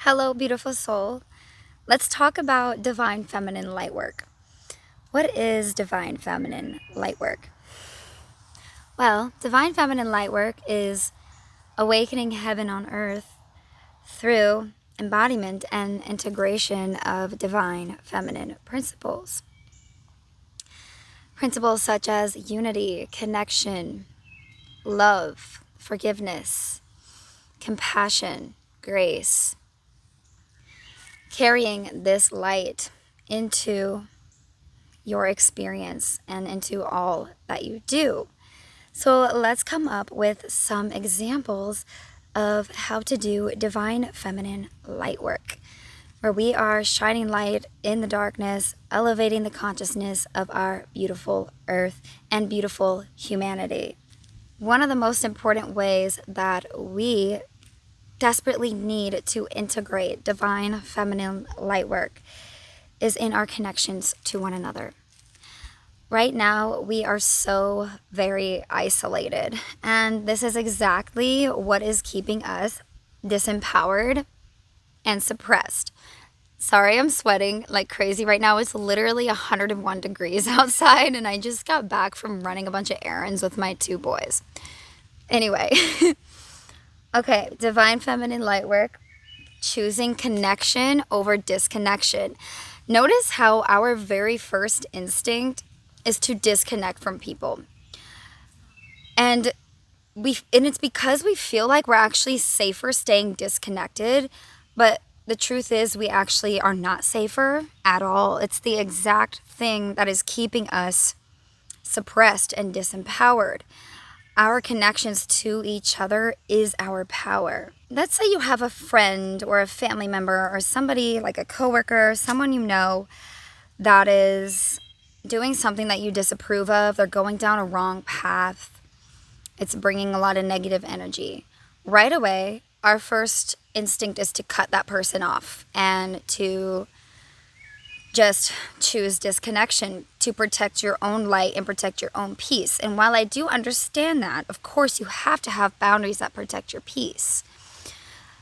Hello, beautiful soul. Let's talk about Divine Feminine Lightwork. What is Divine Feminine Lightwork? Well, Divine Feminine Lightwork is awakening heaven on earth through embodiment and integration of divine feminine principles. Principles such as unity, connection, love, forgiveness, compassion, grace. Carrying this light into your experience and into all that you do. So let's come up with some examples of how to do divine feminine light work, where we are shining light in the darkness, elevating the consciousness of our beautiful earth and beautiful humanity. One of the most important ways that we desperately need to integrate divine feminine light work is in our connections to one another. Right now, we are so very isolated, and this is exactly what is keeping us disempowered and suppressed. Sorry, I'm sweating like crazy right now. It's literally 101 degrees outside, and I just got back from running a bunch of errands with my two boys. Anyway, okay, divine feminine light work, choosing connection over disconnection. Notice how our very first instinct is to disconnect from people. And it's because we feel like we're actually safer staying disconnected, but the truth is we actually are not safer at all. It's the exact thing that is keeping us suppressed and disempowered. Our connections to each other is our power. Let's say you have a friend or a family member or somebody like a coworker, someone you know that is doing something that you disapprove of. They're going down a wrong path. It's bringing a lot of negative energy. Right away, our first instinct is to cut that person off and to just choose disconnection to protect your own light and protect your own peace. And while I do understand that, of course, you have to have boundaries that protect your peace.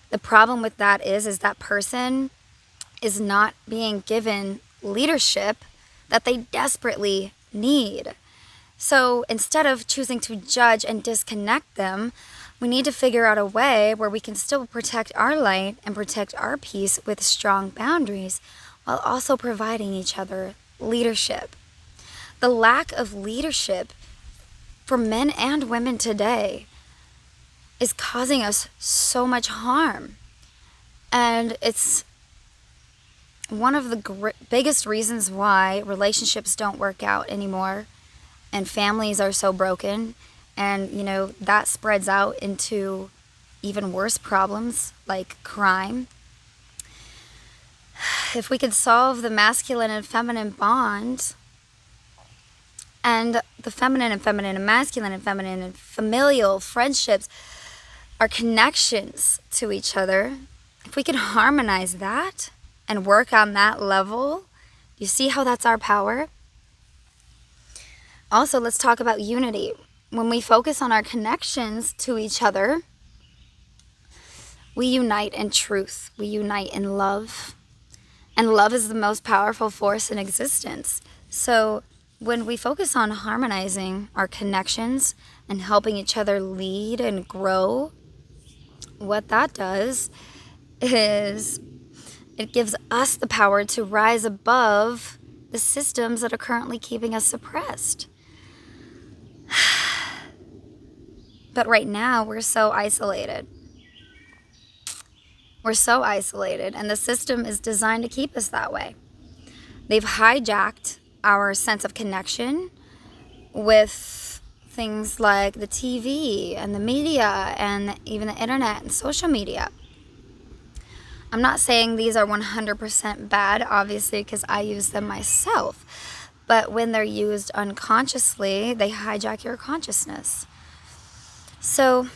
The problem with that is that person is not being given leadership that they desperately need. So instead of choosing to judge and disconnect them, we need to figure out a way where we can still protect our light and protect our peace with strong boundaries while also providing each other leadership. The lack of leadership for men and women today is causing us so much harm. And it's one of the biggest reasons why relationships don't work out anymore and families are so broken. And, that spreads out into even worse problems like crime. If we could solve the masculine and feminine bond, and the feminine and masculine and familial friendships are connections to each other, if we could harmonize that and work on that level, you see how that's our power? Also, let's talk about unity. When we focus on our connections to each other, we unite in truth. We unite in love. And love is the most powerful force in existence. So when we focus on harmonizing our connections and helping each other lead and grow, what that does is it gives us the power to rise above the systems that are currently keeping us suppressed. But right now, we're so isolated. We're so isolated, and the system is designed to keep us that way. They've hijacked our sense of connection with things like the TV and the media and even the internet and social media. I'm not saying these are 100% bad, obviously, because I use them myself. But when they're used unconsciously, they hijack your consciousness. So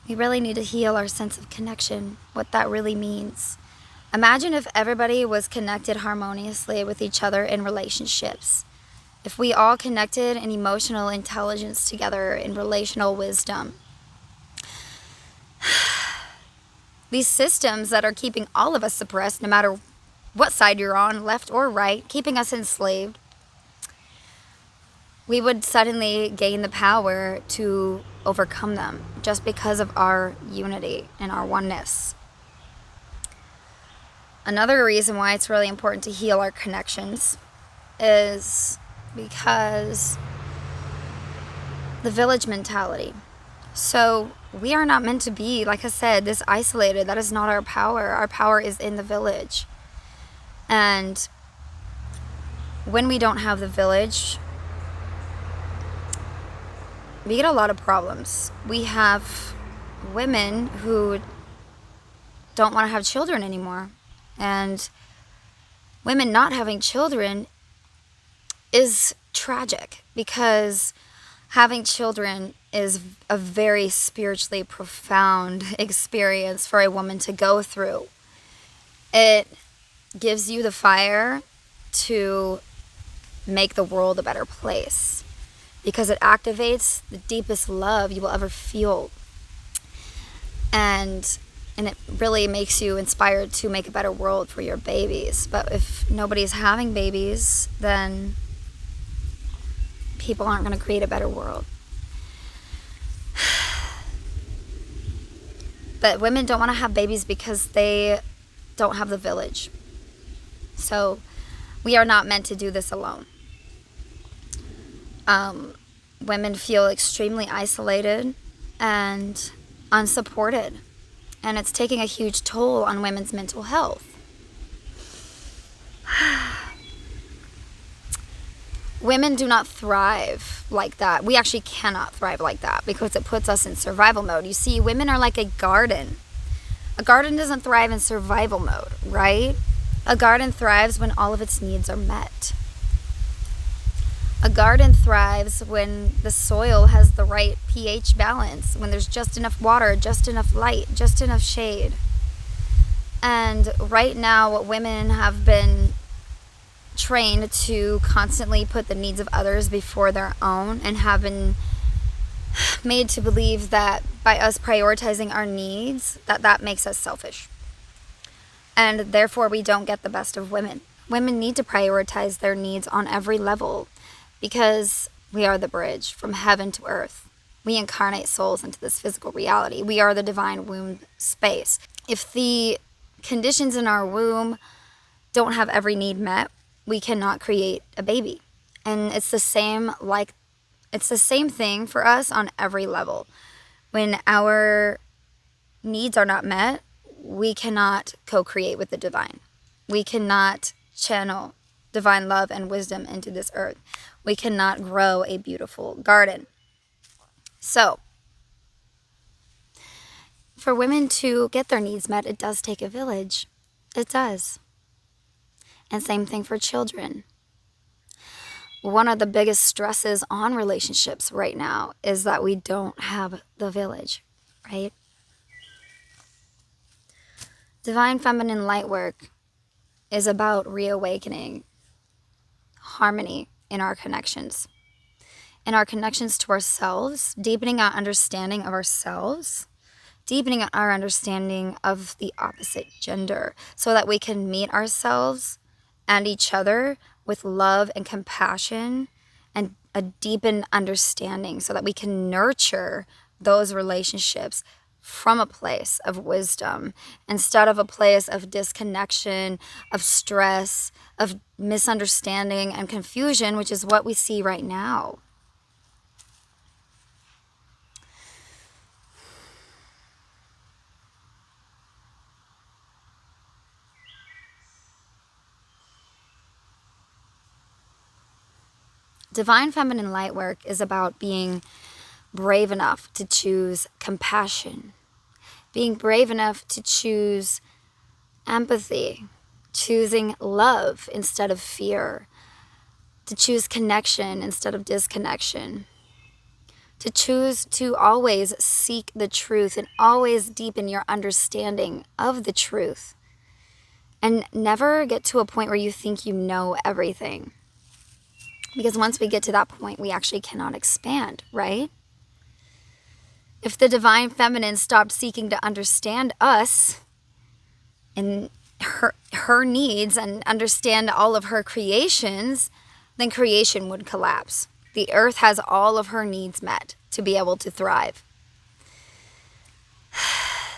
we really need to heal our sense of connection, what that really means. Imagine if everybody was connected harmoniously with each other in relationships. If we all connected in emotional intelligence together, in relational wisdom. these systems that are keeping all of us suppressed, no matter what side you're on, left or right, keeping us enslaved, we would suddenly gain the power to overcome them just because of our unity and our oneness. Another reason why it's really important to heal our connections is because the village mentality. So we are not meant to be, like I said, this isolated. That is not our power. Our power is in the village. And when we don't have the village, we get a lot of problems. We have women who don't want to have children anymore. And women not having children is tragic, because having children is a very spiritually profound experience for a woman to go through. It gives you the fire to make the world a better place, because it activates the deepest love you will ever feel. And it really makes you inspired to make a better world for your babies. But if nobody's having babies, then people aren't going to create a better world. But women don't want to have babies because they don't have the village. So we are not meant to do this alone. Women feel extremely isolated and unsupported. And it's taking a huge toll on women's mental health. Women do not thrive like that. We actually cannot thrive like that because it puts us in survival mode. You see, women are like a garden. A garden doesn't thrive in survival mode, right? A garden thrives when all of its needs are met. A garden thrives when the soil has the right pH balance, when there's just enough water, just enough light, just enough shade. And right now, women have been trained to constantly put the needs of others before their own, and have been made to believe that by us prioritizing our needs, that makes us selfish. And therefore, we don't get the best of women. Women need to prioritize their needs on every level, because we are the bridge from heaven to earth. We incarnate souls into this physical reality. We are the divine womb space. If the conditions in our womb don't have every need met, we cannot create a baby. And it's the same thing for us on every level. When our needs are not met, we cannot co-create with the divine. We cannot channel divine love and wisdom into this earth. We cannot grow a beautiful garden. So, for women to get their needs met, it does take a village. It does. And same thing for children. One of the biggest stresses on relationships right now is that we don't have the village, right? Divine Feminine Lightwork is about reawakening harmony in our connections. In our connections to ourselves, deepening our understanding of ourselves, deepening our understanding of the opposite gender, so that we can meet ourselves and each other with love and compassion and a deepened understanding, so that we can nurture those relationships from a place of wisdom instead of a place of disconnection, of stress, of misunderstanding and confusion, which is what we see right now. Divine Feminine Lightwork is about being brave enough to choose compassion, being brave enough to choose empathy, choosing love instead of fear, to choose connection instead of disconnection, to choose to always seek the truth and always deepen your understanding of the truth, and never get to a point where you think you know everything. Because once we get to that point, we actually cannot expand, right? If the Divine Feminine stopped seeking to understand us, in her needs and understand all of her creations, then creation would collapse. The earth has all of her needs met to be able to thrive.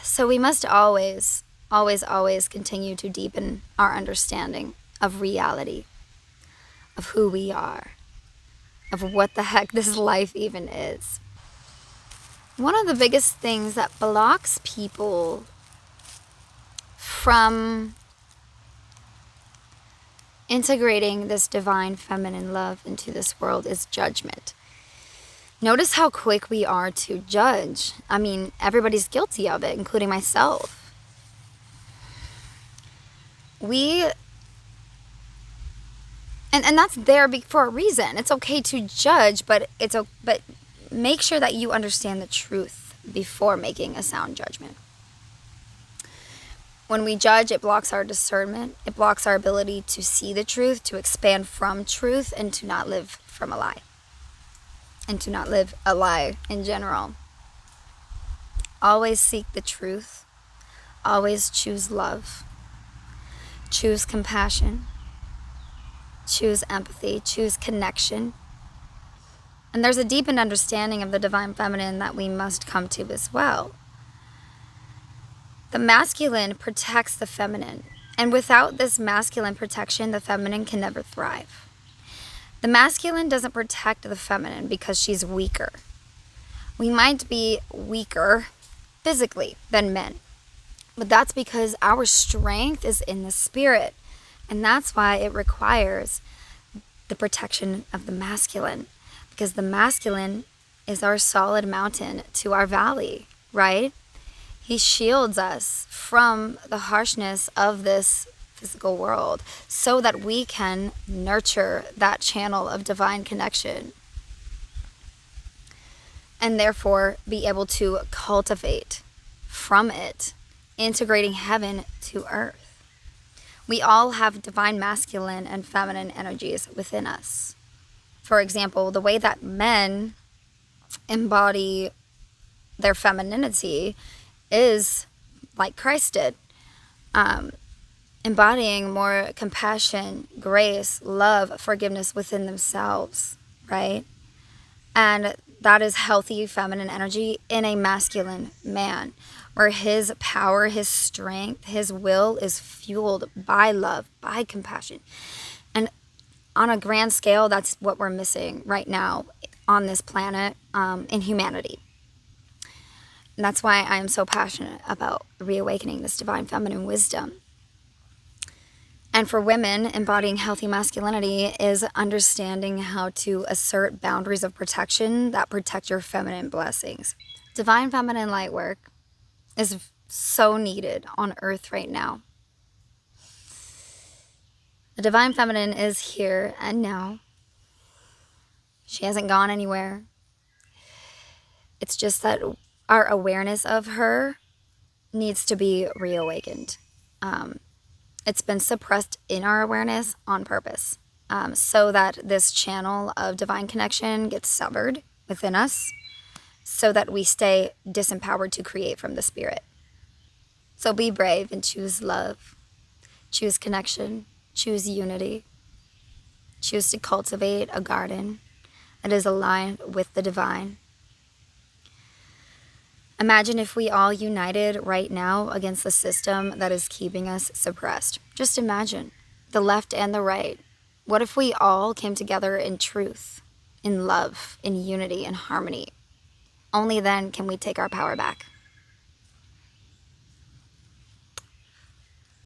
So we must always, always, always continue to deepen our understanding of reality, of who we are, of what the heck this life even is. One of the biggest things that blocks people from integrating this divine feminine love into this world is judgment. Notice how quick we are to judge. I mean, everybody's guilty of it, including myself. And that's there for a reason. It's okay to judge, but make sure that you understand the truth before making a sound judgment. When we judge, it blocks our discernment. It blocks our ability to see the truth, to expand from truth, and to not live from a lie. And to not live a lie in general. Always seek the truth. Always choose love. Choose compassion. Choose empathy. Choose connection. And there's a deepened understanding of the divine feminine that we must come to as well. The masculine protects the feminine, and without this masculine protection, the feminine can never thrive. The masculine doesn't protect the feminine because she's weaker. We might be weaker physically than men, but that's because our strength is in the spirit, and that's why it requires the protection of the masculine, because the masculine is our solid mountain to our valley, right? He shields us from the harshness of this physical world so that we can nurture that channel of divine connection and therefore be able to cultivate from it, integrating heaven to earth. We all have divine masculine and feminine energies within us. For example, the way that men embody their femininity is like Christ did, embodying more compassion, grace, love, forgiveness within themselves, right? And that is healthy feminine energy in a masculine man, where his power, his strength, his will is fueled by love, by compassion. And on a grand scale, that's what we're missing right now on this planet, in humanity. And that's why I am so passionate about reawakening this divine feminine wisdom. And for women, embodying healthy masculinity is understanding how to assert boundaries of protection that protect your feminine blessings. Divine Feminine Lightwork is so needed on earth right now. The divine feminine is here and now. She hasn't gone anywhere. It's just that our awareness of her needs to be reawakened. It's been suppressed in our awareness on purpose, so that this channel of divine connection gets severed within us, so that we stay disempowered to create from the spirit. So be brave and choose love, choose connection, choose unity, choose to cultivate a garden that is aligned with the divine. Imagine if we all united right now against the system that is keeping us suppressed. Just imagine, the left and the right. What if we all came together in truth, in love, in unity, in harmony? Only then can we take our power back.